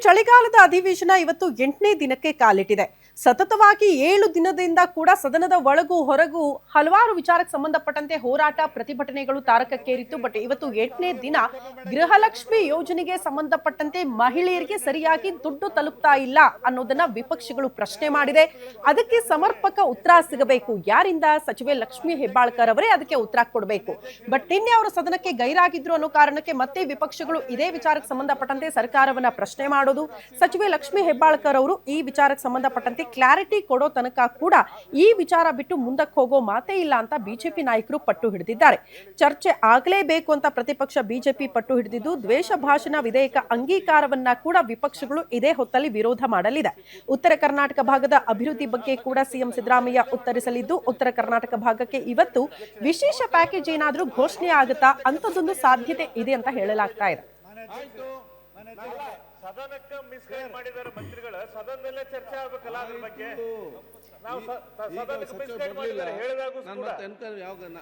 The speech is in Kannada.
ಚಳಿಗಾಲದ ಅಧಿವೇಶನ ಇವತ್ತು 8ನೇ ದಿನಕ್ಕೆ ಕಾಲಿಟ್ಟಿದೆ. ಸತತವಾಗಿ 7 ದಿನದಿಂದ ಕೂಡ ಸದನದ ಒಳಗೂ ಹೊರಗೂ ಹಲವಾರು ವಿಚಾರಕ್ಕೆ ಸಂಬಂಧಪಟ್ಟಂತೆ ಹೋರಾಟ ಪ್ರತಿಭಟನೆಗಳು ತಾರಕಕ್ಕೇರಿತ್ತು. ಬಟ್ ಇವತ್ತು 8ನೇ ದಿನ ಗೃಹಲಕ್ಷ್ಮಿ ಯೋಜನೆಗೆ ಸಂಬಂಧಪಟ್ಟಂತೆ ಮಹಿಳೆಯರಿಗೆ ಸರಿಯಾಗಿ ದುಡ್ಡು ತಲುಪ್ತಾ ಇಲ್ಲ ಅನ್ನೋದನ್ನ ವಿಪಕ್ಷಗಳು ಪ್ರಶ್ನೆ ಮಾಡಿದೆ. ಅದಕ್ಕೆ ಸಮರ್ಪಕ ಉತ್ತರ ಸಿಗಬೇಕು. ಯಾರಿಂದ? ಸಚಿವೆ ಲಕ್ಷ್ಮಿ ಹೆಬ್ಬಾಳ್ಕರ್ ಅವರೇ ಅದಕ್ಕೆ ಉತ್ತರ ಕೊಡಬೇಕು. ಬಟ್ ನಿನ್ನೆ ಅವರು ಸದನಕ್ಕೆ ಗೈರಾಗಿದ್ರು ಅನ್ನೋ ಕಾರಣಕ್ಕೆ ಮತ್ತೆ ವಿಪಕ್ಷಗಳು ಇದೇ ವಿಚಾರಕ್ಕೆ ಸಂಬಂಧಪಟ್ಟಂತೆ ಸರ್ಕಾರವನ್ನ ಪ್ರಶ್ನೆ ಮಾಡೋದು. ಸಚಿವೆ ಲಕ್ಷ್ಮಿ ಹೆಬ್ಬಾಳ್ಕರ್ ಅವರು ಈ ವಿಚಾರಕ್ಕೆ ಸಂಬಂಧಪಟ್ಟಂತೆ ಕ್ಲಾರಿಟಿ ಕೊಡೋ ತನಕ ಕೂಡ ಈ ವಿಚಾರ ಬಿಟ್ಟು ಮುಂದಕ್ಕೆ ಹೋಗೋ ಮಾತೇ ಇಲ್ಲ ಅಂತ ಬಿಜೆಪಿ ನಾಯಕರು ಪಟ್ಟು ಹಿಡಿದಿದ್ದಾರೆ. ಚರ್ಚೆ ಆಗಲೇಬೇಕು ಅಂತ ಪ್ರತಿಪಕ್ಷ ಬಿಜೆಪಿ ಪಟ್ಟು ಹಿಡಿದಿದ್ದು, ದ್ವೇಷ ಭಾಷಣ ವಿಧೇಯಕ ಅಂಗೀಕಾರವನ್ನ ಕೂಡ ವಿಪಕ್ಷಗಳು ಇದೇ ಹೊತ್ತಲ್ಲಿ ವಿರೋಧ ಮಾಡಲಿದೆ. ಉತ್ತರ ಕರ್ನಾಟಕ ಭಾಗದ ಅಭಿವೃದ್ಧಿ ಬಗ್ಗೆ ಕೂಡ ಸಿಎಂ ಸಿದ್ದರಾಮಯ್ಯ ಉತ್ತರಿಸಲಿದ್ದು, ಉತ್ತರ ಕರ್ನಾಟಕ ಭಾಗಕ್ಕೆ ಇವತ್ತು ವಿಶೇಷ ಪ್ಯಾಕೇಜ್ ಏನಾದ್ರೂ ಘೋಷಣೆ ಆಗುತ್ತಾ ಅಂತದೊಂದು ಸಾಧ್ಯತೆ ಇದೆ ಅಂತ ಹೇಳಲಾಗ್ತಾ ಇದೆ. ಸದನಕ್ಕೆ ಮಿಸ್ಗೈಡ್ ಮಾಡಿದ್ದಾರೆ ಮಂತ್ರಿಗಳು. ಸದನದಲ್ಲೇ ಚರ್ಚೆ ಆಗಬೇಕಲ್ಲ ಅದ್ರ ಬಗ್ಗೆ. ನಾವು ಸದನಕ್ಕೆ ಮಿಸ್ಗೈಡ್ ಮಾಡಿದ್ದಾರೆ ಹೇಳಿದಾಗೂ ಕೂಡ